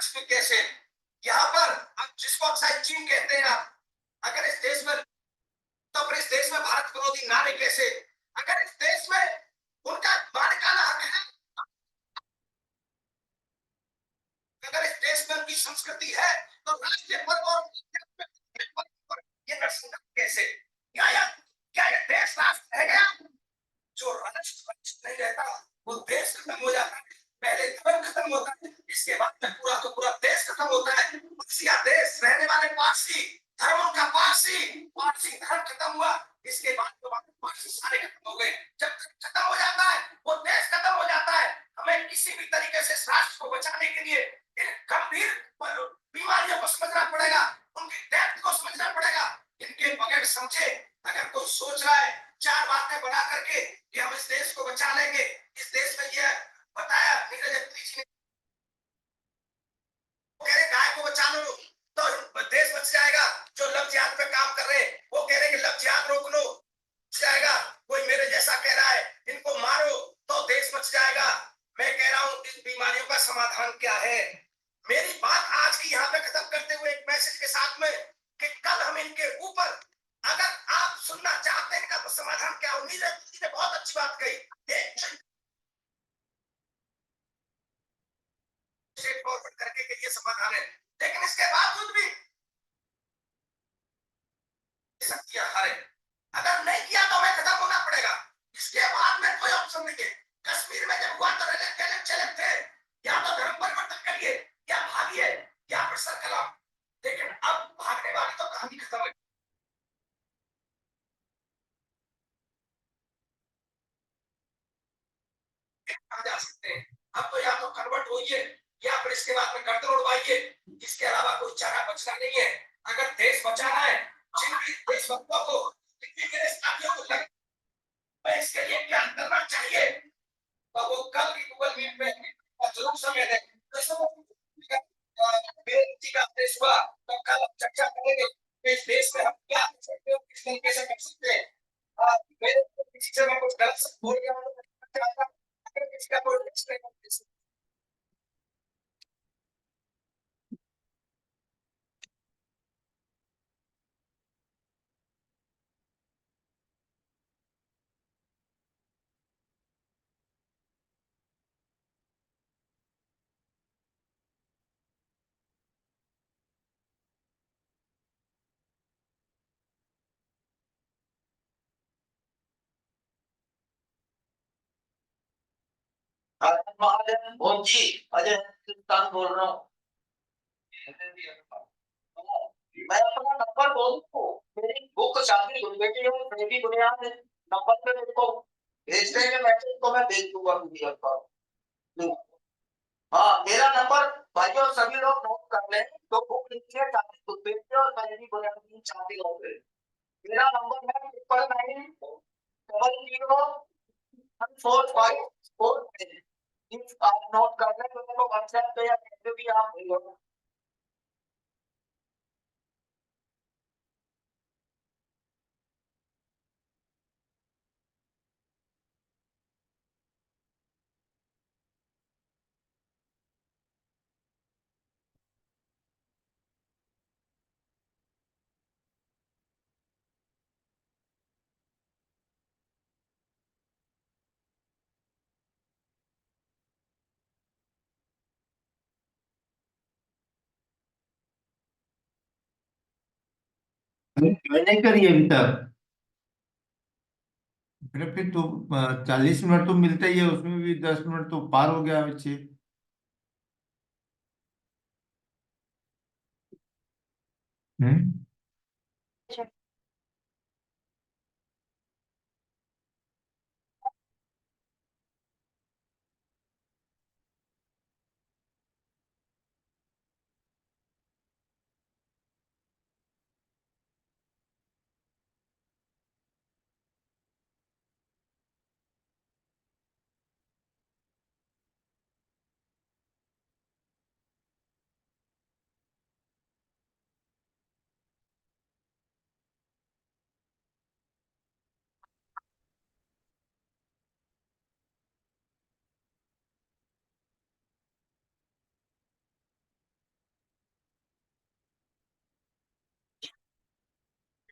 विकास में कैसे, यहाँ पर अब जिसको अक्साई चीन कहते हैं आप, अगर इस देश में, तो फिर इस देश में भारत विरोधी नारे कैसे? अगर इस देश में उनका मालिकाना हक है, अगर इस देश में उनकी संस्कृति है, तो राष्ट्रीय पर्व और ये नरसंहार कैसे? क्या यह देश राष्ट्र रह गया? जो राष्ट्र नहीं रहता वो देश खत्म हो जाता है। पहले धर्म खत्म होता है, इसके बाद में पूरा का पूरा देश खत्म होता है। पारसिया देश रहने वाले पारसी, धर्मों का पारसी, पारसी धर्म खत्म हुआ, इसके बाद तो पारसी सारे खत्म हो गए। जब तक खत्म हो जाता है वो देश खत्म हो जाता है। हमें किसी भी तरीके से राष्ट्र को बचाने के लिए इन गंभीर बीमारियों को समझना पड़ेगा, उनकी डेप्थ को समझना पड़ेगा। इनके बगैर समझे अगर कोई सोच रहा है चार बातें बना करके कि हम इस देश को बचा लेंगे, इस देश में यह बताया नीरज अत्री ने, कह रहे गाय को बचा लो तो देश बच जाएगा। जो लव जिहाद पे काम कर रहे हैं वो कह रहे कि लव जिहाद रोक लो, बच जाएगा। कोई मेरे जैसा कह रहा है इनको मारो तो देश बच जाएगा। मैं कह रहा हूं इस बीमारियों का समाधान क्या है? मेरी बात आज की यहाँ पे खत्म करते हुए एक मैसेज के साथ में कि कल हम इनके ऊपर, अगर आप सुनना चाहते हैं इनका समाधान क्या हो, नीरज ने बहुत अच्छी बात कही, स्ट्रेट फॉरवर्ड करके के लिए समाधान है, लेकिन इसके बावजूद भी शक्तियां हारे। अगर नहीं किया तो हमें खत्म होना पड़ेगा। इसके बाद में कोई ऑप्शन नहीं है। कश्मीर में जब हुआ तो चले थे, या तो धर्म परिवर्तन करिए या भागिए या फिर सर कलाम, लेकिन अब भागने वाली तो कहानी खत्म है। कहा जा सकते हैं अब तो या तो कन्वर्ट होइए या फिर इसके बाद में गर्दन उड़वाइए, इसके अलावा कोई चारा बचना नहीं है। अगर देश बचाना है, जिन भी देशभक्तों को, जिन भी देशवासियों को लगे इसके लिए क्या करना चाहिए, तो वो कल की गूगल मीट पे जरूर समय दें। बेटी का देश हुआ तो कल हम चर्चा करेंगे इस देश में हम क्या कर सकते हो, किस तरीके से कर सकते हैं। मेरे किसी से मैं कुछ गलत बोल गया हूं तो अगर किसी का कोई मोहन जी, अजय हिंदुस्तान बोल रहा हूँ। मैं अपना नंबर बोल दूं, मेरी बुक शादी बेटी हूँ, बेटी दुनिया में नंबर पे मेरे को भेज देंगे मैसेज तो मैं भेज दूंगा पीडीएफ पर। हाँ, मेरा नंबर भाइयों सभी लोग नोट कर लें, तो बुक लिखिए शादी खुद बेटी और बेटी दुनिया में शादी हो गई। मेरा नंबर है 999 454 आप नोट कर लें, तो मेरे को व्हाट्सएप पे या कैसे भी आप भेजो। मैंने करी अभी तक। अरे फिर तो 40 मिनट तो मिलता ही है, उसमें भी 10 मिनट तो पार हो गया बच्चे। हम्म।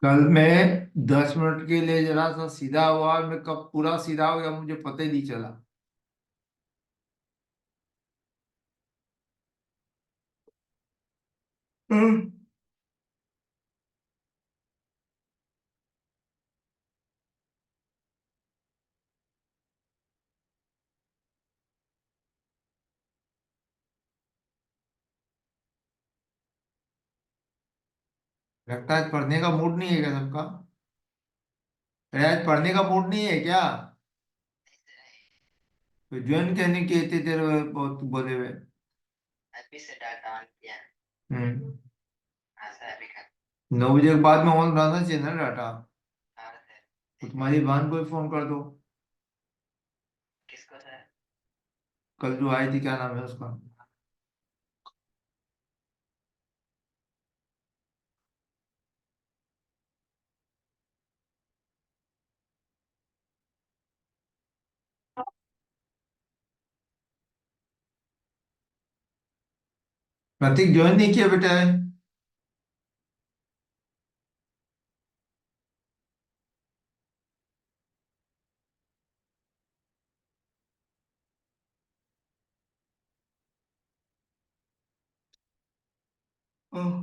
कल मैं 10 मिनट के लिए जरा सा सीधा हुआ, मैं कब पूरा सीधा हो गया मुझे पता ही नहीं चला। हम्म। लगता है आज पढ़ने का मूड नहीं है क्या सबका? अरे आज पढ़ने का मूड नहीं है क्या? तो ज्वाइन कहने के थे तेरे बहुत बोले हुए। अभी से डाटा ऑन किया। हम्म। हाँ सर अभी कर। 9 बजे के बाद में ऑन रहना चाहिए ना डाटा। हाँ सर। तो तुम्हारी बहन को ही फोन कर दो। किसको सर? कल जो आई थी, क्या नाम है उसका? प्रतीक ज्वाइन नहीं किया बेटा है। ओह।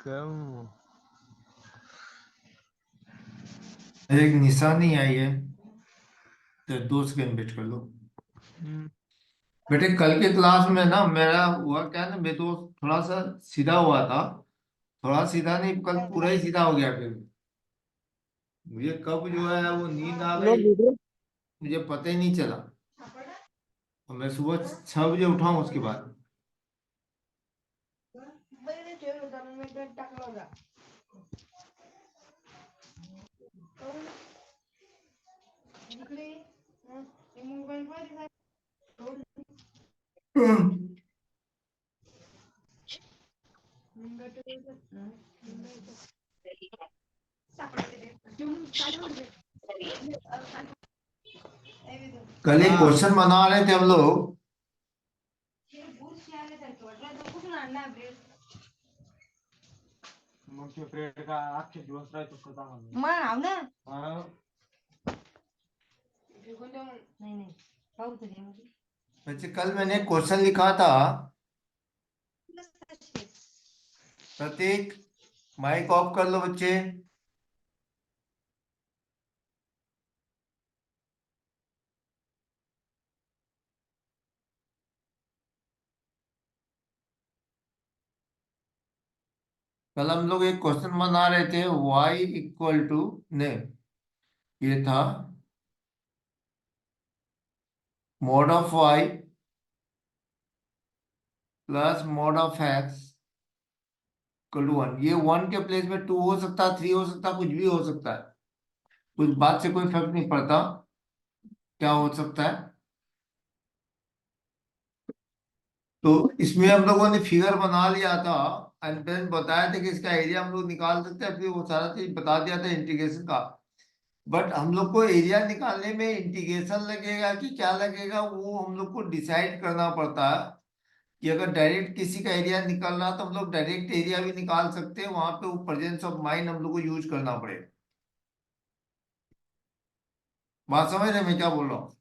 क्यों? एक निशानी आई है, तो 2 सेकंड वेट कर लो। बेटे कल के क्लास में ना मेरा हुआ क्या ना, मैं तो थोड़ा सा सीधा हुआ था। थोड़ा सीधा नहीं, कल पूरा ही सीधा हो गया फिर। मुझे कब जो है वो नींद आ गई, मुझे पता ही नहीं चला। और मैं सुबह 6 बजे उठा हूँ उसके बाद। कल एक हाँ, क्वेश्चन बना रहे थे हम लोग। मुख्य प्रेड का आखे दिवस राहतो स्वतः म्हणून. मग हाव ना हा, नाही नाही पाहू तुझे मध्ये वैसे कल मैंने क्वेश्चन लिखा था। प्रतीक, माइक ऑफ कर लो बच्चे। कल हम लोग एक क्वेश्चन बना रहे थे, y इक्वल टू, ने ये था mod of y plus mod of x equal to 1। ये 1 के प्लेस में 2 हो सकता है, 3 हो सकता है, कुछ भी हो सकता है, कुछ बात से कोई फर्क नहीं पड़ता क्या हो सकता है। तो इसमें हम लोगों ने फिगर बना लिया था एंड देन बताया था कि इसका एरिया हम लोग निकाल सकते हैं, फिर वो सारा चीज बता दिया था इंटीग्रेशन का। बट हम लोग को एरिया निकालने में इंटीग्रेशन लगेगा कि क्या लगेगा, वो हम लोग को डिसाइड करना पड़ता है। कि अगर डायरेक्ट किसी का एरिया निकल रहा तो हम लोग डायरेक्ट एरिया भी निकाल सकते हैं, वहां पे वो प्रेजेंस ऑफ माइंड हम लोग को यूज करना पड़ेगा। बात समझ रहे हैं मैं क्या बोल रहा हूँ?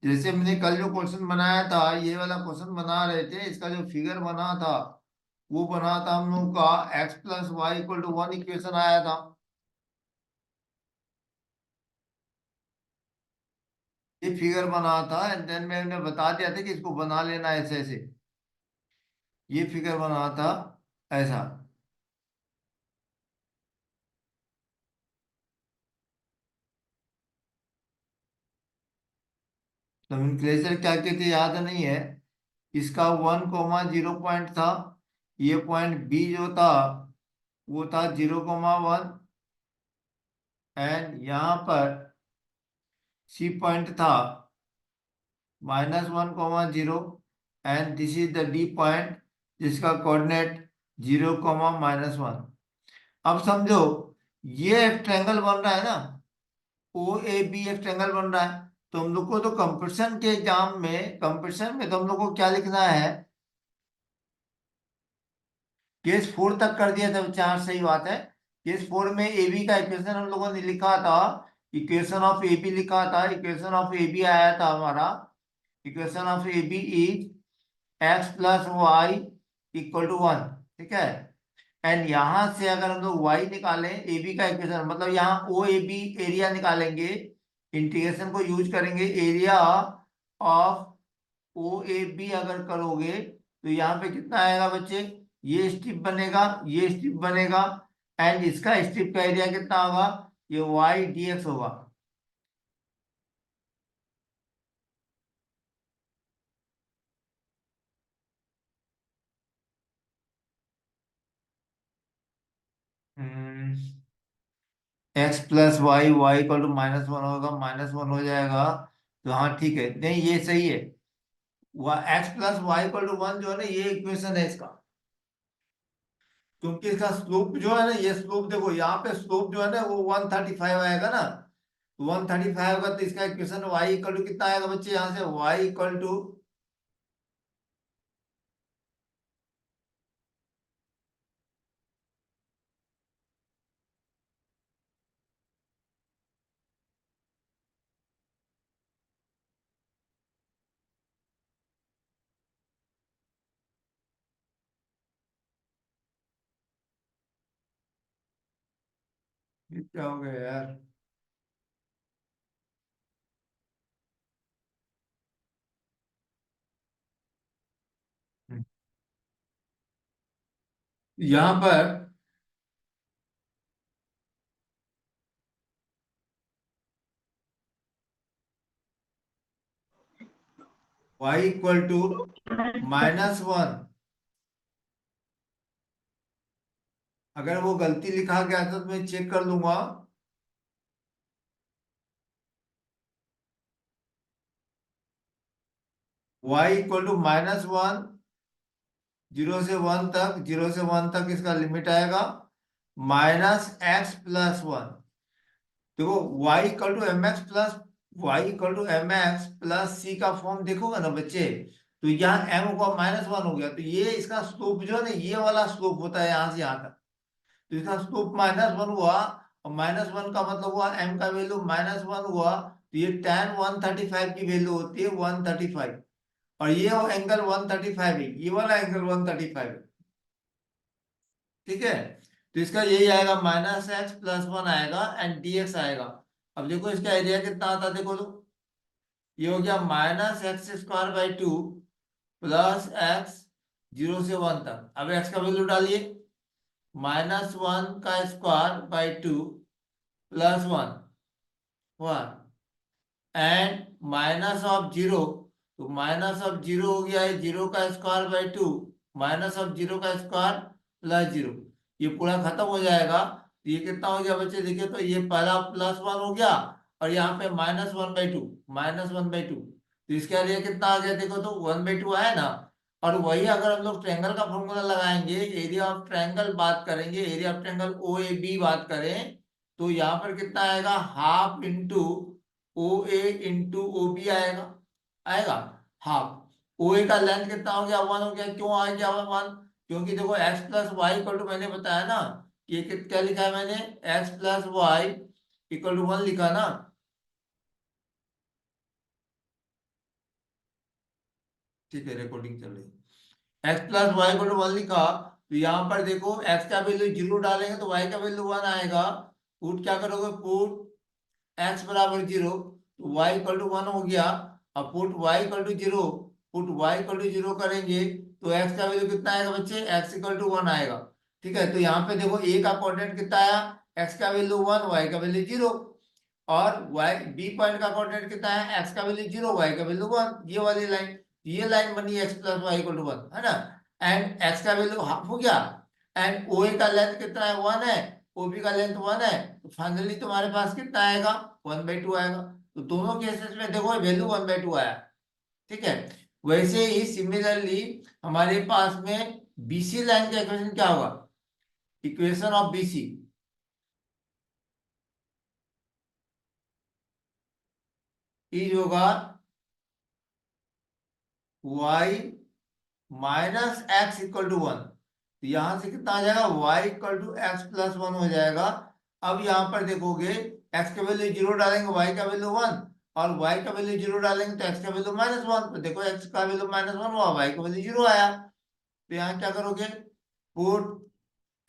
जैसे मैंने कल जो क्वेश्चन बनाया था, ये वाला क्वेश्चन बना रहे थे, इसका जो फिगर बना था वो बना था हम लोग का x plus Y equal to 1 equation आया था। ये फिगर बना था एंड देन मैंने बता दिया था कि इसको बना लेना ऐसे ऐसे। ये फिगर बना था ऐसा। नोमेनक्लेचर क्या कहते याद नहीं है। इसका 1,0 था। ये पॉइंट बी जो था वो था 0,1 एंड यहाँ पर सी पॉइंट था -1,0 and this is the D point जिसका कोऑर्डिनेट 0,-1। अब समझो ये एक ट्रायंगल बन रहा है ना, ओ ए बी एक ट्रायंगल बन रहा है। तो हम लोग को तो कंपटीशन के एग्जाम में, कंपटीशन में तो हम लोग को क्या लिखना है, केस 4 तक कर दिया था विचार, सही बात है। केस 4 में ए बी का इक्वेशन हम लोगों ने लिखा था, इक्वेशन ऑफ ए बी लिखा था, इक्वेशन ऑफ ए बी आया था हमारा, equation of A B is x plus Y equal to 1। ठीक है। एंड यहां से अगर हम लोग y निकालें, ए बी का इक्वेशन मतलब यहाँ ओ ए बी एरिया निकालेंगे, इंटीग्रेशन को यूज करेंगे, area of O A B अगर करोगे तो यहाँ पे कितना आएगा बच्चे, ये स्ट्रिप बनेगा, ये स्ट्रिप बनेगा एंड इसका स्ट्रिप का एरिया कितना होगा, ये y dx होगा। X plus y, y equal to -1 होगा, -1 हो जाएगा। तो हाँ ठीक है, नहीं ये सही है। X plus Y equal to 1 जो है ना, ये इक्वेशन है इसका। क्योंकि इसका स्लोप जो है ना, ये स्लोप देखो यहाँ पे स्लोप जो है ना वो 135 आएगा ना। 135 का तो इसका इक्वेशन y इक्वल टू कितना आएगा बच्चे, यहाँ से y इक्वल टू क्या हो गया यार। यहाँ पर y इक्वल टू -1, अगर वो गलती लिखा गया था तो मैं चेक कर लूंगा। y इक्वल टू -1, 0 से 1 तक, 0 से 1 तक इसका लिमिट आएगा, -x+1। देखो y equal to M X plus, Y equal to M X plus C का फॉर्म देखोगे ना बच्चे, तो यहाँ m को -1 हो गया, तो ये इसका स्लोप जो है ना, ये वाला स्लोप होता है यहाँ से यहाँ तक। तो इसका स्लोप -1 हुआ, और -1 का मतलब हुआ m का वैल्यू -1 हुआ, तो ये tan 135 की वैल्यू होती है 135। और ये एंगल 135 है, ये वाला एंगल 135 है। ठीक है। तो इसका यही आएगा, -x+1 आएगा एंड dx आएगा। अब देखो इसका एरिया कितना आता है, देखो तो ये हो गया -x²/2 प्लस x 0 से 1 तक। अब x का वैल्यू डालिए, -1²/2 +1 1 एंड -0 तो माइनस ऑफ जीरो हो गया है 0 का स्क्वायर बाई 2 माइनस ऑफ 0 का स्क्वायर प्लस 0। ये पूरा खत्म हो जाएगा। तो ये कितना हो गया बच्चे देखिए, तो ये पहला +1 हो गया और यहाँ पे -1/2 -1/2। तो इसका एरिया कितना आ गया देखो, तो 1/2 आया ना। और वही अगर हम लोग ट्रायंगल का फॉर्मूला लगाएंगे, एरिया ऑफ ट्रायंगल बात करेंगे, area of triangle O A B बात करें, तो यहाँ पर कितना आएगा, half into O A into O B आएगा। आएगा हाफ। ओ ए का लेंथ कितना हो गया, 1 हो गया। क्यों आ गया 1? क्योंकि देखो x plus Y equal to, मैंने बताया ना, ये क्या लिखा है मैंने, x plus Y equal to 1 लिखा ना। ठीक है, रिकॉर्डिंग चल रही है। x plus Y equal to 1 लिखा। तो यहाँ पर देखो x का वैल्यू 0 डालेंगे तो y का वैल्यू 1 आएगा। पुट क्या करोगे, पुट x बराबर 0 तो y इक्वल टू 1 हो गया। अब put y equal to 0, put y equal to 0 करेंगे तो x का वैल्यू कितना आएगा बच्चे, x इक्वल टू 1 आएगा। ठीक है, तो यहाँ पे देखो a का कोऑर्डिनेट कितना आया, x का वैल्यू 1, y का वैल्यू 0। और y b पॉइंट का कोऑर्डिनेट कितना है, x का वैल्यू 0, y का वैल्यू 1। ये वाली लाइन, ये लाइन बनी x plus Y equal to 1, है ना। एंड x का वैल्यू हाफ हो गया। एंड OA का लेंथ कितना है, 1 है। OB का लेंथ 1 है। तो फाइनली तुम्हारे पास कितना आएगा, 1/2 आएगा। तो दोनों केसेस में देखो वैल्यू 1/2 आया। ठीक है, वैसे ही सिमिलरली हमारे पास में BC लाइन का इक्वेशन क्या होगा, इक्वेशन ऑफ BC इज होगा y minus x equal to 1। तो यहां से कितना आ जाएगा, y equal to x plus 1 हो जाएगा। अब यहाँ पर देखोगे x का वैल्यू 0 डालेंगे, y का वैल्यू 1, और y का वैल्यू 0 डालेंगे तो x का वैल्यू -1। तो देखो x का वैल्यू -1 हुआ, y का वैल्यू 0 आया। तो यहाँ क्या करोगे, पुट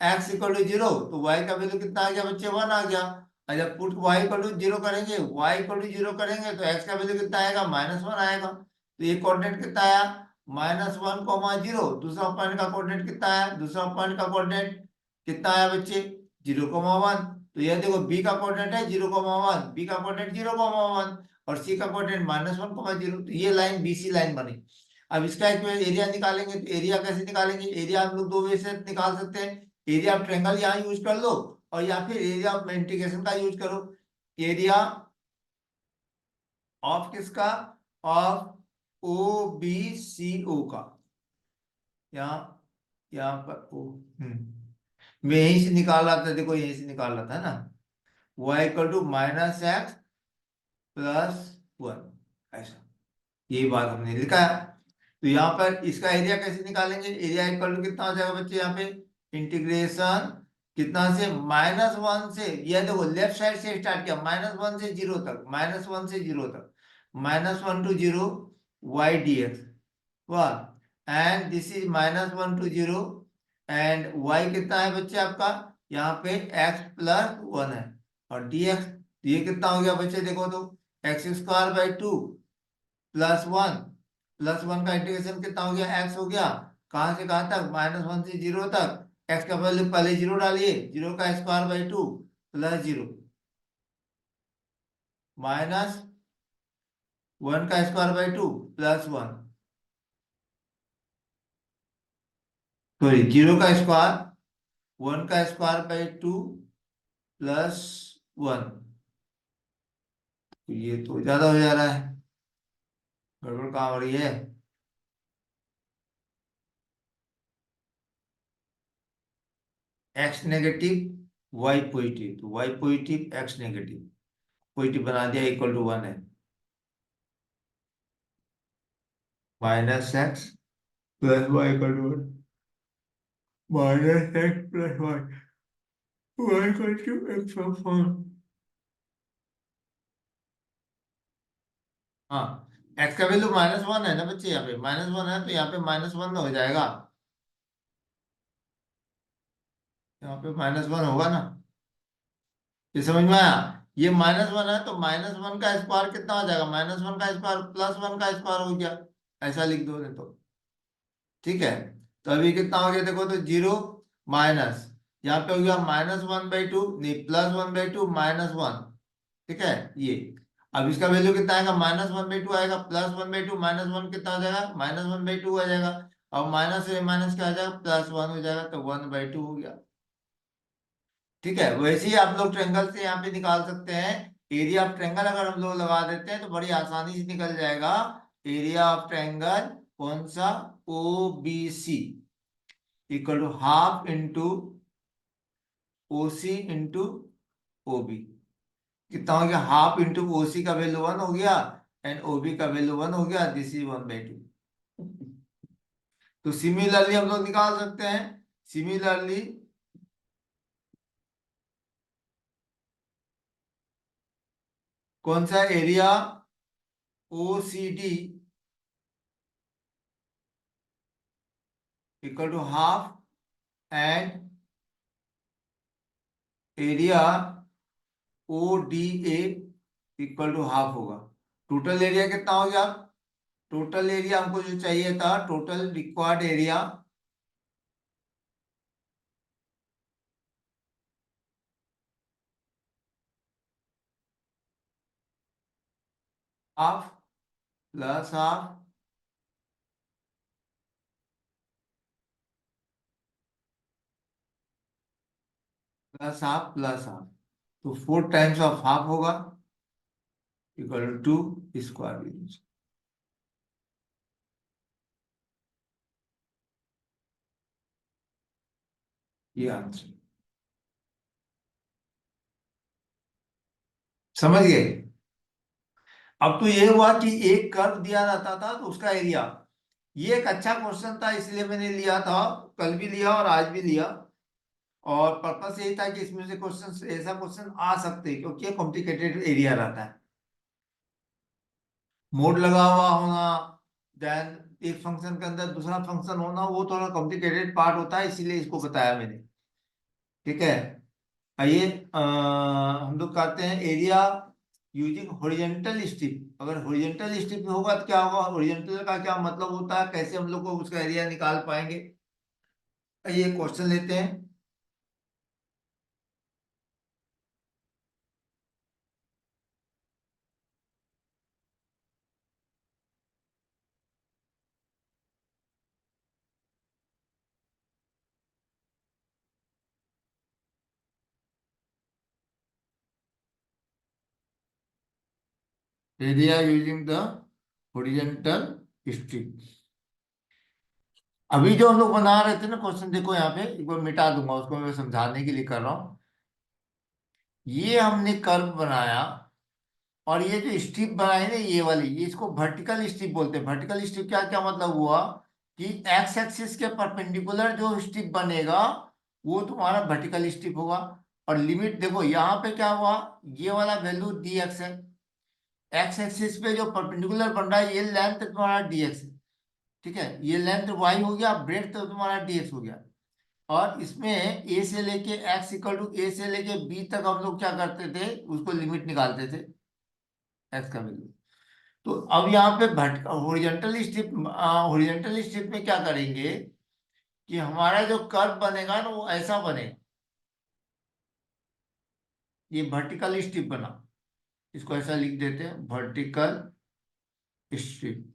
x इक्वल टू 0 तो y का वैल्यू कितना आ गया बच्चे, 1 आ गया। और जब पुट y इक्वल टू 0 करेंगे, y इक्वल टू 0 करेंगे तो x का वैल्यू कितना आएगा, -1 आएगा। तो ये कोऑर्डिनेट कितना आया, -1, 0। दूसरा पॉइंट का कोऑर्डिनेट कितना है, दूसरा पॉइंट का कोऑर्डिनेट कितना आया बच्चे, 0, 1। तो ये देखो b का कोऑर्डिनेट है 0, 1, b का कोऑर्डिनेट 0, 1 और c का कोऑर्डिनेट -1, 0। तो ये लाइन BC लाइन बनी। अब इसका एक एरिया निकालेंगे, तो एरिया कैसे निकालेंगे, एरिया हम लोग दो वे से निकाल सकते हैं। एरिया ऑफ ट्रायंगल यहाँ यूज कर लो, और या फिर एरिया ऑफ इंटीग्रेशन का यूज करो। एरिया ऑफ किसका, ऑफ OBCO का, यहाँ यहाँ पर ओ, मैं यहीं से निकाल रहा था, देखो यहीं से निकाल रहा था ना, y equal to -x plus 1, ऐसा यही बात हमने लिखा है। तो यहाँ पर इसका एरिया कैसे निकालेंगे, एरिया इक्वल टू कितना हो जाएगा बच्चे, यहाँ पे इंटीग्रेशन कितना से, -1 से, यह देखो लेफ्ट साइड से स्टार्ट किया, -1 से 0 तक, -1 से 0 तक, -1 to 0 y dx, वाह। And this is -1 to 0 and y कितना है बच्चे आपका, यहाँ पे x प्लस 1 है और dx। ये कितना हो गया बच्चे देखो तो, x² 2 +1 का इंटीग्रेशन कितना हो गया, x हो गया। कहां से कहां तक, -1 से 0 तक। x का वैल्यू पहले 0 डालिए, 0 का स्क्वायर बाई 2 प्लस 0 -1 का स्क्वायर बाई 2 प्लस 1, सॉरी 0 का स्क्वायर, 1 का स्क्वायर बाई 2 प्लस 1। तो ये तो ज्यादा हो जा रहा है, गड़बड़ कहाँ हो रही है। x नेगेटिव y पॉजिटिव, तो y positive x negative, positive बना दिया, इक्वल टू 1 है। -x plus y equal to 1, -x plus y equal to x/1। हाँ, x का वैल्यू -1 है ना बच्चे, यहाँ पे -1 है तो यहाँ पे -1 हो जाएगा, यहाँ पे -1 होगा ना। ये समझ में आया, ये -1 है तो -1 का स्क्वायर कितना हो जाएगा, -1 का स्क्वायर प्लस 1 का स्क्वायर हो गया, ऐसा लिख दो नहीं तो। ठीक है, तो अभी कितना हो गया देखो तो, 0 माइनस, यहाँ पे हो गया -1/2, नहीं +1/2 -1। ठीक है ये, अब इसका वैल्यू कितना आएगा, -1/2 आएगा, +1/2 -1 कितना हो जाएगा, -1/2 आ जाएगा। और माइनस से माइनस क्या आ जाएगा, +1 हो जाएगा, तो 1/2 हो गया। ठीक है, वैसे ही आप लोग ट्रेंगल से यहाँ पे निकाल सकते हैं। एरिया ऑफ ट्रेंगल अगर हम लोग लगा देते हैं तो बड़ी आसानी से निकल जाएगा। एरिया ऑफ ट्रेंगल कौन सा, O B C equal to half into O C into O B. कितना हो गया, हाफ इंटू ओ सी का वैल्यू 1 हो गया एंड ओ बी का वैल्यू 1 हो गया, दिस इज 1/2। तो सिमिलरली हम लोग निकाल सकते हैं। सिमिलरली कौन सा, area O C D equal to half and area O D A equal to half होगा। टोटल एरिया कितना हो गया, टोटल एरिया हमको जो चाहिए था, total required area half plus half plus half plus half, तो 4 टाइम्स ऑफ हाफ होगा इक्वल टू स्क्वायर वैल्यू। ये आंसर समझ गए। अब तो ये हुआ कि एक कर्व दिया रहता था तो उसका एरिया, ये एक अच्छा क्वेश्चन था इसलिए मैंने लिया था, कल भी लिया और आज भी लिया। और पर्पस यही था कि इसमें से क्वेश्चन, ऐसा क्वेश्चन आ सकते हैं क्योंकि ये कॉम्प्लिकेटेड एरिया रहता है, मोड लगा हुआ होना, देन एक फंक्शन के अंदर दूसरा फंक्शन होना, वो थोड़ा कॉम्प्लिकेटेड पार्ट होता है, इसीलिए इसको बताया मैंने। ठीक है, आइए हम लोग करते हैं एरिया यूजिंग हॉरिजॉन्टल स्ट्रिप। अगर हॉरिजॉन्टल स्ट्रिप होगा तो क्या होगा, हॉरिजॉन्टल का क्या मतलब होता है, कैसे हम लोग को उसका एरिया निकाल पाएंगे। आइए क्वेश्चन लेते हैं। Area using the horizontal strip. अभी जो हम लोग बना रहे थे ना क्वेश्चन, देखो यहाँ पे एक बार मिटा दूंगा उसको, मैं समझाने के लिए कर रहा हूँ। ये हमने कर्व बनाया और ये जो स्ट्रिप बनाई ना ये वाली, ये इसको वर्टिकल स्ट्रिप बोलते हैं। वर्टिकल स्ट्रिप क्या क्या मतलब हुआ कि एक्स एक्सिस के परपेंडिकुलर जो स्ट्रिप बनेगा वो तुम्हारा वर्टिकल स्ट्रिप होगा। और लिमिट देखो यहाँ पे क्या हुआ, ये वाला वैल्यू डी एक्स है, एक्स एक्सिस पे जो परपेंडिकुलर बन रहा है ये लेंथ तुम्हारा डी एक्स है। ठीक है, ये लेंथ वाई हो गया, ब्रेड तो तुम्हारा डी एक्स हो गया। और इसमें ए से लेके एक्स इक्वल टू ए से लेके बी तक हम लोग क्या करते थे, उसको लिमिट निकालते थे एक्स का वैल्यू। तो अब यहाँ पे हॉरिजॉन्टल स्ट्रिप में क्या करेंगे कि हमारा जो कर्व बनेगा ना वो ऐसा बनेगा, ये वर्टिकल स्ट्रिप बना, इसको ऐसा लिख देते हैं वर्टिकल स्ट्रिप।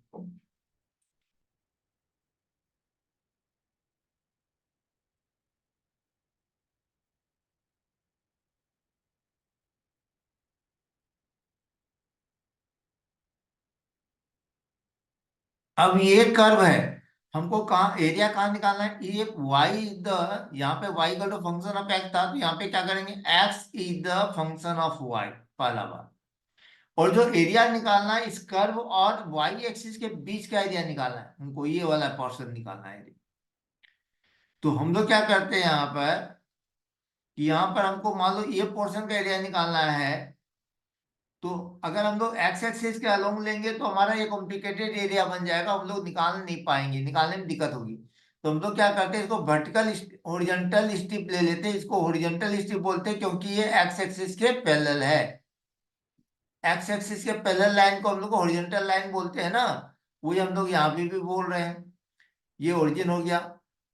अब ये कर्व है, हमको कहाँ एरिया कहाँ निकालना है, ये वाई द, यहाँ पे वाई का जो फंक्शन ऑफ एक्स था तो यहाँ पे क्या करेंगे, x is the function of y, पहला बात। और जो एरिया निकालना है इस कर्व और वाई एक्सिस के बीच का एरिया निकालना है, हमको ये वाला पोर्शन निकालना है। तो हम लोग क्या करते हैं यहाँ पर कि यहाँ पर हमको मान लो ये पोर्शन का एरिया निकालना है, तो अगर हम लोग एक्स एक्सिस के अलोंग लेंगे तो हमारा ये कॉम्प्लिकेटेड एरिया बन जाएगा, हम लोग निकाल नहीं पाएंगे, निकालने में दिक्कत होगी। तो हम लोग क्या करते हैं, इसको वर्टिकल हॉरिजॉन्टल स्ट्रिप ले लेते हैं, इसको हॉरिजॉन्टल स्ट्रिप बोलते हैं क्योंकि ये एक्स एक्सिस के पैरेलल है। एक्स एक्सिस के पैरेलल लाइन को हम लोग हॉरिजॉन्टल लाइन बोलते हैं ना, वही हम लोग यहाँ पे भी बोल रहे हैं। ये ओरिजिन हो गया।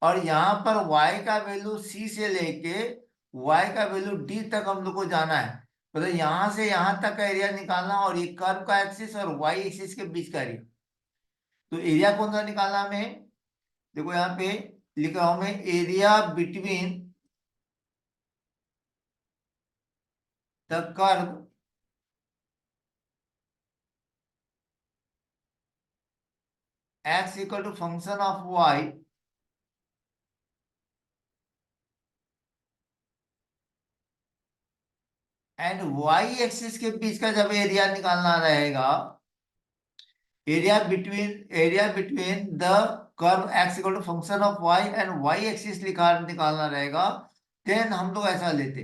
और यहाँ पर y का वैल्यू c से लेके y का वैल्यू d तक हम लोग को जाना है। मतलब यहां से यहां तक का एरिया निकालना और ये कर्व का एक्सिस और वाई एक्सिस के बीच का एरिया। तो एरिया कौन सा निकालना हमें, देखो यहाँ पे लिख रहा हूं मैं, area between the curve x equal to function of y and y axis के बीच का जब एरिया निकालना रहेगा, area between the curve x equal to function of y and y axis निकालना रहेगा, देन हम लोग ऐसा लेते,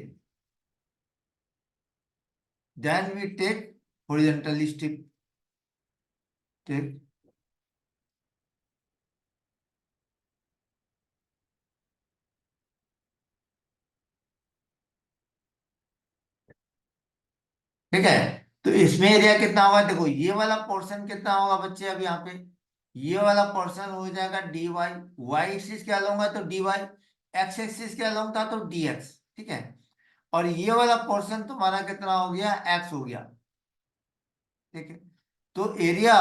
then we take horizontal strip, ठीक। ठीक है, तो इसमें एरिया कितना होगा, देखो ये वाला पोर्शन कितना होगा बच्चे, अब यहाँ पे ये वाला पोर्शन हो जाएगा डी वाई, वाई एक्सिस क्या लूंगा तो डी वाई, एक्स एक्सिस क्या लूंगा तो डी एक्स, ठीक है। और ये वाला पोर्शन तुम्हारा कितना हो गया, एक्स हो गया, ठीक है। तो area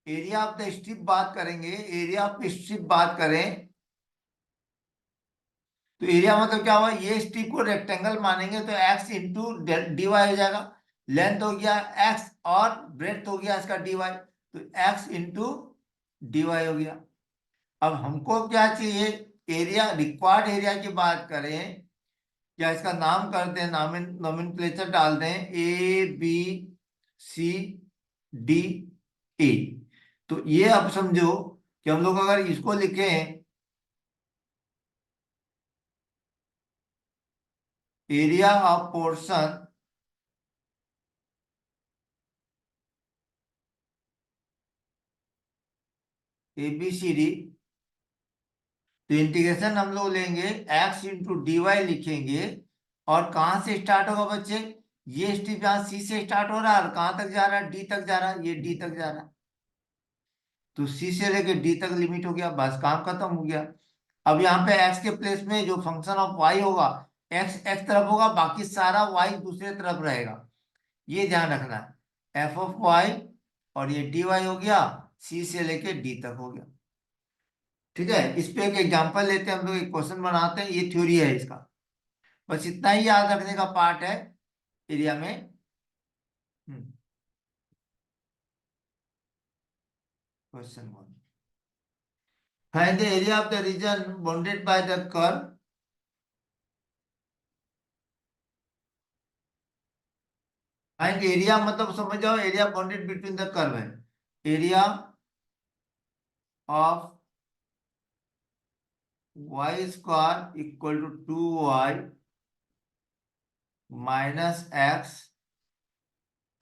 area of the strip बात करेंगे, एरिया ऑफ स्ट्रिप बात करें तो एरिया मतलब क्या हुआ, ये स्ट्रिप को रेक्टेंगल मानेंगे तो एक्स इंटू डी वाई हो जाएगा, लेंथ हो गया एक्स और ब्रेड्थ हो गया इसका डी वाई, तो एक्स इंटू डी वाई हो गया। अब हमको क्या चाहिए, एरिया, रिक्वायर्ड एरिया की बात करें, या इसका नाम करते हैं, नॉमेनक्लेचर डाल दें ए बी सी डी ए। तो ये अब समझो कि हम लोग अगर इसको लिखें, area of portion A B C D, तो इंटीग्रेशन हम लोग लेंगे x इंटू डी वाई लिखेंगे, और कहां से स्टार्ट होगा बच्चे, ये स्ट्रिप यहाँ सी से स्टार्ट हो रहा है और कहां तक जा रहा है, डी तक जा रहा है, ये डी तक जा रहा है, तो सी से लेके डी तक लिमिट हो गया, बस काम खत्म हो गया। अब यहाँ पे x के प्लेस में जो फंक्शन ऑफ y होगा, x एक तरफ होगा, बाकी सारा y दूसरे तरफ रहेगा, ये ध्यान रखना है, एफ ऑफ वाई, और ये डी वाई हो गया, सी से लेके डी तक हो गया, ठीक है। इस पे एक एग्जांपल लेते हैं हम लोग, एक क्वेश्चन बनाते हैं, ये थ्योरी है इसका, बस इतना ही याद रखने का पार्ट है एरिया में। Question 1, find the area of the region bounded by the curve find area, मतलब समझ जाओ, area bounded between the curve है, area of Y square equal to 2y minus X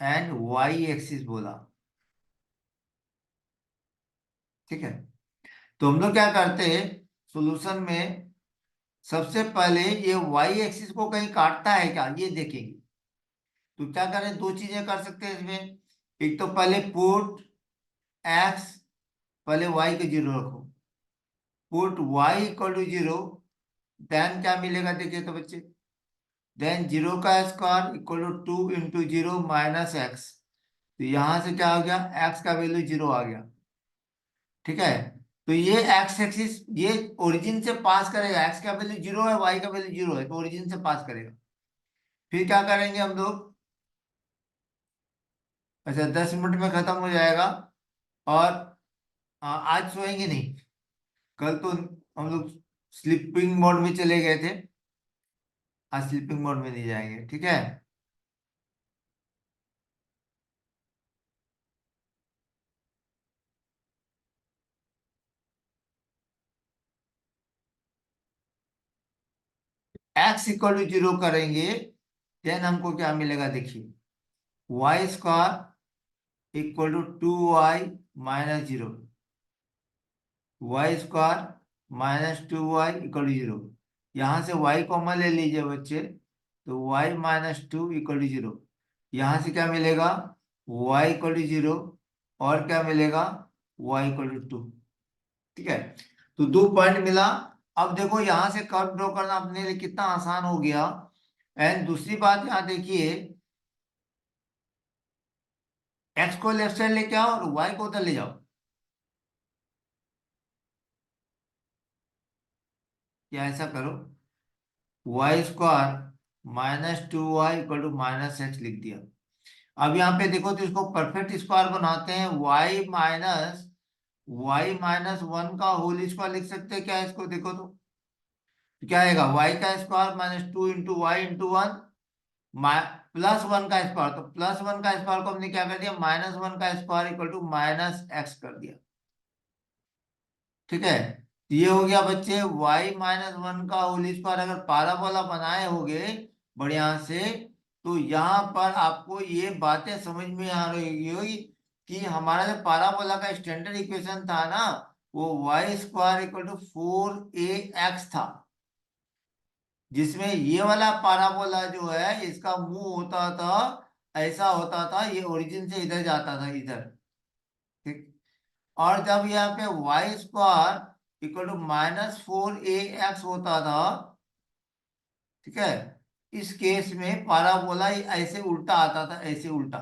and Y axis बोला, ठीक है। तो हम लोग क्या करते हैं सॉल्यूशन में, सबसे पहले ये वाई एक्सिस को कहीं काटता है क्या, ये देखेंगे। तो क्या करें, दो चीजें कर सकते हैं इसमें, एक तो पहले पुट एक्स, पहले वाई के जीरो रखो, put y equal to zero, then क्या मिलेगा देखिए तो बच्चे, देन जीरो का square equal to 2 into zero minus x, तो यहां से क्या हो गया, एक्स का वैल्यू जीरो आ गया, ठीक है। तो ये एक्स एक्सिस ये ओरिजिन से पास करेगा, एक्स का वैल्यू जीरो है, वाई का वैल्यू जीरो है, तो ओरिजिन से पास करेगा। फिर क्या करेंगे हम लोग, अच्छा 10 मिनट में खत्म हो जाएगा, और आज सोएंगे नहीं, कल तो हम लोग स्लीपिंग मोड में चले गए थे, आज स्लीपिंग मोड में नहीं जाएंगे, ठीक है। एक्स इक्वल टू जीरो करेंगे, देन हमको क्या मिलेगा देखिए, y square equal to 2y minus zero, y square minus 2y equal to zero, यहाँ से y कॉमन ले लीजिए बच्चे, तो y minus two equal to zero, यहाँ से क्या मिलेगा, y इक्वल टू जीरो, और क्या मिलेगा, y इक्वल टू टू, ठीक है। तो दो पॉइंट मिला। अब देखो यहाँ से कर्व ड्रॉ करना अपने लिए कितना आसान हो गया, एंड दूसरी बात यहाँ देखिए, एक्स को लेफ्ट साइड लेके आओ और वाई को उधर ले जाओ। या ऐसा करो, वाई स्क्वायर -2y = -x लिख दिया। अब यहाँ पे देखो तो इसको परफेक्ट स्क्वायर बनाते हैं, y माइनस 1 का होल स्क्वायर लिख सकते हैं क्या इसको, देखो तो क्या आएगा, y का स्क्वायर -2 इंटू वाई इंटू 1 +1 का स्क्वायर, तो +1 का स्क्वायर को हमने क्या कर दिया, -1 का स्क्वायर = -x कर दिया। ठीक है, ये हो गया बच्चे y-1 का होल स्क्वायर। अगर पाराबोला बनाए होगे बढ़िया से, तो यहाँ पर आपको ये बातें समझ में आ रही होगी कि हमारा जो पाराबोला का स्टैंडर्ड इक्वेशन था ना, वो y² = 4ax था, जिसमें ये वाला पाराबोला जो है इसका मुंह होता था, ऐसा होता था, ये ओरिजिन से इधर जाता था, इधर। ठीक, और जब यहाँ पे y² = -4ax होता था, ठीक है, इस केस में पाराबोला ऐसे उल्टा आता था, ऐसे उल्टा।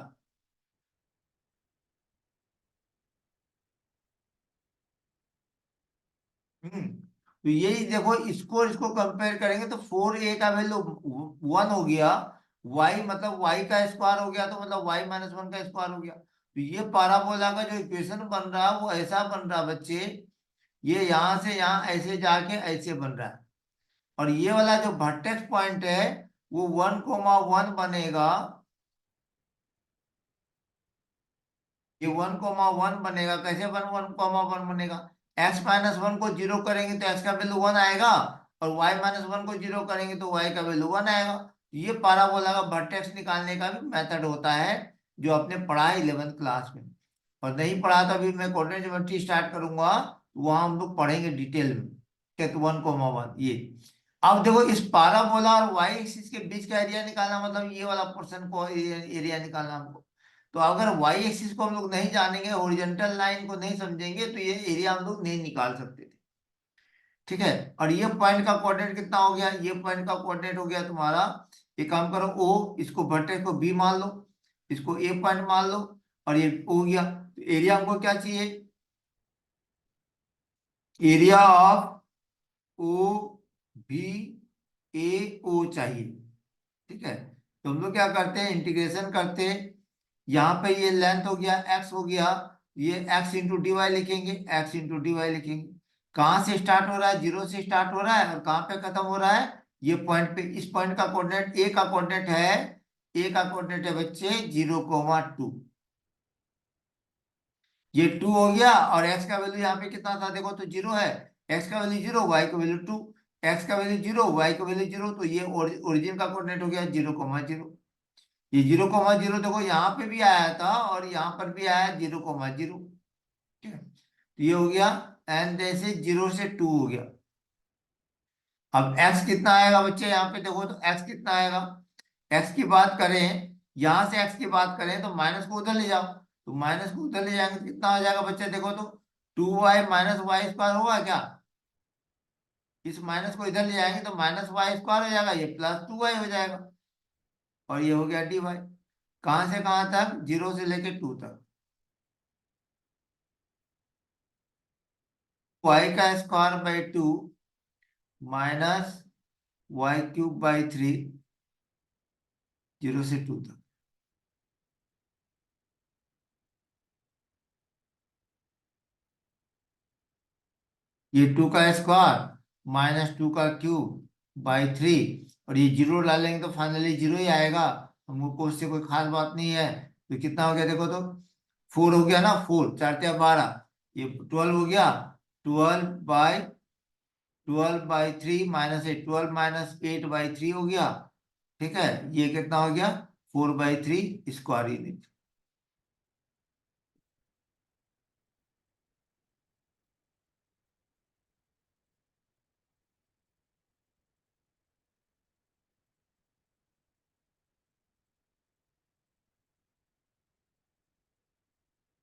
तो यही देखो, इसको इसको कंपेयर करेंगे तो 4a का वैल्यू 1 हो गया, y मतलब y का स्क्वायर हो गया, तो मतलब y-1 का स्क्वायर हो गया। तो ये पाराबोला का जो इक्वेशन बन रहा है वो ऐसा बन रहा है बच्चे, ये यहां से यहाँ ऐसे जाके ऐसे बन रहा है। और ये वाला जो वर्टेक्स पॉइंट है वो 1,1 बनेगा, ये 1,1 बनेगा। कैसे 1,1 बनेगा, x-1 को 0 करेंगे तो x का वैल्यू 1 आएगा, और y-1 को 0 करेंगे तो y का वैल्यू 1 आएगा। ये पाराबोला का वर्टेक्स निकालने का भी मेथड होता है, जो आपने पढ़ा है 11th क्लास में। और नहीं पढ़ा तो अभी मैं कोऑर्डिनेट ज्योमेट्री स्टार्ट करूंगा, वहां हम लोग पढ़ेंगे डिटेल में। ठीक है, 1,1 ये। अब देखो, इस पाराबोला और y एक्सिस के बीच का एरिया निकालना, मतलब ये वाला पोर्शन को एरिया निकालना हमको। तो अगर y एक्सिस को हम लोग नहीं जानेंगे, हॉरिजॉन्टल लाइन को नहीं समझेंगे, तो ये एरिया हम लोग नहीं निकाल सकते थे। ठीक है, और ये पॉइंट का कोऑर्डिनेट कितना हो गया, ये पॉइंट का कोऑर्डिनेट हो गया तुम्हारा, एक काम करो, o, इसको वर्टेक्स को b मान लो, इसको a पॉइंट मान लो, और ये हो गया। तो एरिया हमको क्या चाहिए, एरिया ऑफ ओ बी ए ओ चाहिए। ठीक है, तो हम लोग क्या करते हैं, इंटीग्रेशन करते हैं। यहाँ पे ये लेंथ हो गया, x हो गया, ये x इंटू डी वाई लिखेंगे, x इंटू डी वाई लिखेंगे। कहाँ से स्टार्ट हो रहा है, 0 से स्टार्ट हो रहा है, और कहाँ पे खत्म हो रहा है, ये पॉइंट पे। इस पॉइंट का कोऑर्डिनेट a का कोऑर्डिनेट है, a का कोऑर्डिनेट है बच्चे 0,2। ये 2 हो गया, और x का वैल्यू यहाँ पे कितना था, देखो तो 0 है। x का वैल्यू 0, y का वैल्यू 2, x का वैल्यू 0, y का वैल्यू 0, तो ये ओरिजिन का कोऑर्डिनेट हो गया 0,0। ये 0,0 देखो यहाँ पे भी आया था, और यहाँ पर भी आया 0,0। ठीक है, तो ये हो गया, एंड जैसे 0 से 2 हो गया। अब x कितना आएगा बच्चे, यहाँ पे देखो तो x कितना आएगा, x की बात करें, यहां से x की बात करें तो माइनस को उधर ले जाओ, तो माइनस को उधर ले जाएंगे तो कितना हो जाएगा बच्चे, देखो तो 2y-y² होगा क्या, इस माइनस को इधर ले जाएंगे तो -y² हो जाएगा, ये +2y हो जाएगा, और ये हो गया dy। कहां से कहां तक, 0 से लेके 2 तक। y² / 2 -y³ / 3, 0 से 2 तक। ये 2 का स्क्वायर -2 का क्यूब / 3, और ये 0 डालेंगे तो फाइनली 0 ही आएगा, हमको उससे कोई खास बात नहीं है। तो कितना हो गया देखो तो, 4 हो गया ना, 4 4 × 12, ये 12 हो गया, 12/3 -8, 12 - 8/3 हो गया। ठीक है, ये कितना हो गया, 4/3 स्क्वायर यूनिट।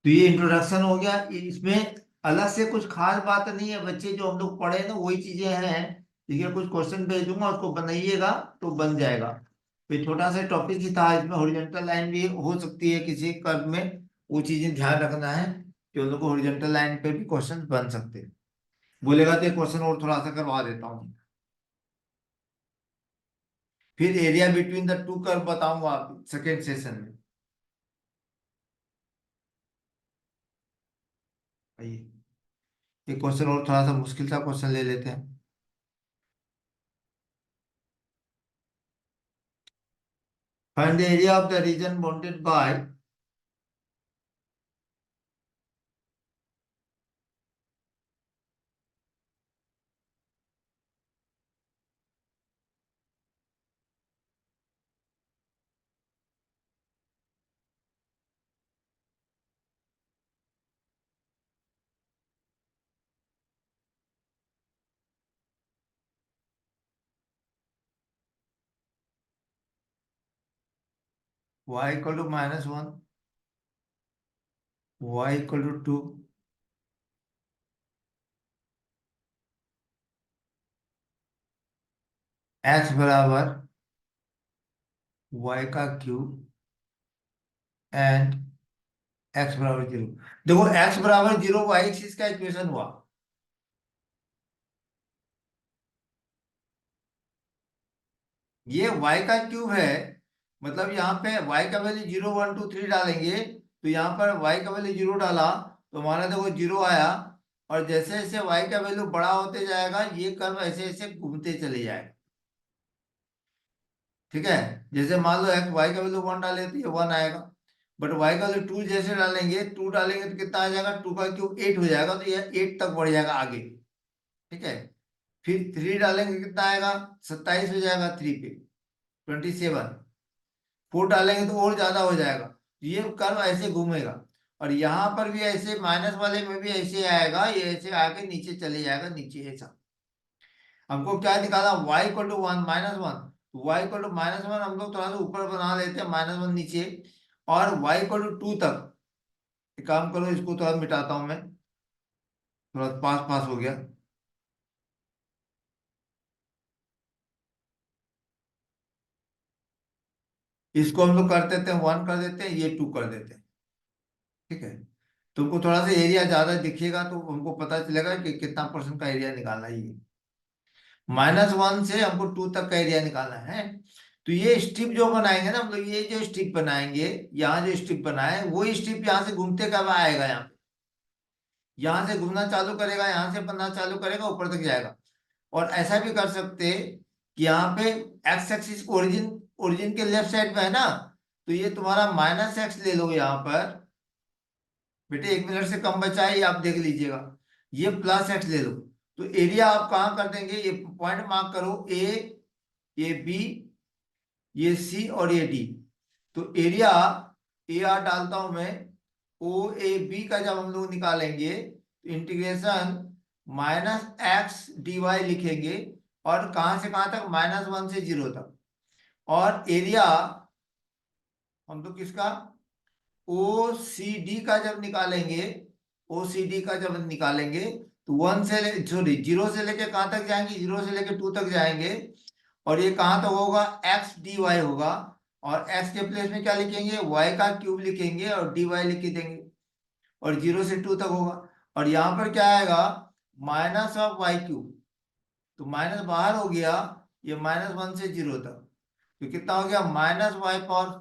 तो ये इंट्रोडक्शन हो गया, इसमें अलग से कुछ खास बात नहीं है बच्चे, जो हम लोग पढ़े ना वही चीजें हैं। ठीक है, कुछ क्वेश्चन भेज दूंगा, उसको बनाइएगा तो बन जाएगा। ये छोटा सा टॉपिक ही था, इसमें हॉरिजॉन्टल लाइन भी हो सकती है किसी कर्व में, वो चीजें ध्यान रखना है कि उन लोग को हॉरिजॉन्टल लाइन पे भी क्वेश्चन बन सकते हैं। बोलेगा तो क्वेश्चन और थोड़ा सा करवा देता हूँ। फिर area between the two curve बताऊंगा सेकेंड सेशन में। आइए ये क्वेश्चन और थोड़ा सा मुश्किल सा क्वेश्चन ले लेते हैं। Find the area of the region bounded by y equal to -1, y equal to 2, x बराबर y का क्यूब एंड x बराबर 0। देखो x बराबर 0 y एक्सिस का इक्वेशन हुआ। ये y का क्यूब है, मतलब यहाँ पे y का वैल्यू 0 1 2 3 डालेंगे, तो यहाँ पर y का वैल्यू 0 डाला तो हमारा देखो 0 आया। और जैसे जैसे y का वैल्यू बड़ा होते जाएगा ये कर्व ऐसे ऐसे घूमते चले जाएगा। ठीक है, जैसे मान लो y का वैल्यू 1 डाले तो ये 1 आएगा, बट y का वैल्यू 2 जैसे डालेंगे 2 डालेंगे तो कितना आ जाएगा, 2 का क्यूब 8 हो जाएगा, तो ये 8 तक बढ़ जाएगा आगे। ठीक है, फिर 3 डालेंगे कितना आएगा, 27 हो जाएगा, 3 पे 27। 4 डालेंगे तो और ज्यादा हो जाएगा, ये कर्व ऐसे घूमेगा। और यहाँ पर भी ऐसे माइनस वाले में भी ऐसे आएगा, ये ऐसे आके नीचे चले जाएगा, नीचे ऐसा। हमको क्या निकाला, y equal to 1 -1, y equal to -1 हम लोग थोड़ा सा ऊपर बना लेते हैं, -1 नीचे, और y इक्वल टू 2 तक। एक काम करो, इसको थोड़ा मिटाता हूं मैं, थोड़ा पास पास हो गया। इसको हम लोग कर देते हैं 1 कर देते हैं, ये 2 कर देते हैं। ठीक है, तुमको थोड़ा सा एरिया ज्यादा दिखेगा तो हमको पता चलेगा कि कितना परसेंट का एरिया निकालना है। ये -1 से हमको 2 तक का एरिया निकालना है। तो ये स्ट्रिप जो बनाएंगे ना हम लोग, ये जो स्ट्रिप बनाएंगे, यहाँ जो स्ट्रिप बनाए वो स्ट्रिप यहाँ से घूमते कब आएगा, यहाँ से घूमना चालू करेगा, यहाँ से बनना चालू करेगा, ऊपर तक जाएगा। और ऐसा भी कर सकते कि यहाँ पे एक्स एक्सिस ओरिजिन ओरिजिन के लेफ्ट साइड पे है ना, तो ये तुम्हारा -x ले लो यहाँ पर। बेटे 1 मिनट से कम बचा है, ये आप देख लीजिएगा। ये +x ले लो, तो एरिया आप कहाँ कर देंगे, ये पॉइंट मार्क करो, ये बी, ये सी और ये डी। तो एरिया ए आर डालता हूं मैं, ओ ए बी का जब हम लोग निकालेंगे तो इंटीग्रेशन -x dy लिखेंगे, और कहां से कहां तक, -1 से 0 तक। और एरिया हम लोग किसका, ओ सी डी का जब निकालेंगे, ओ सी डी का जब निकालेंगे तो 1 से सॉरी 0 से लेके कहां तक जाएंगे, 0 से लेके 2 तक जाएंगे। और ये कहां तक होगा, एक्स डी वाई होगा। और x के प्लेस में क्या लिखेंगे, y का क्यूब लिखेंगे और dy लिख के देंगे, और 0 से 2 तक होगा। और यहाँ पर क्या आएगा, -y³। तो माइनस बाहर हो गया, ये -1 से 0 तक, तो कितना हो गया, -y⁴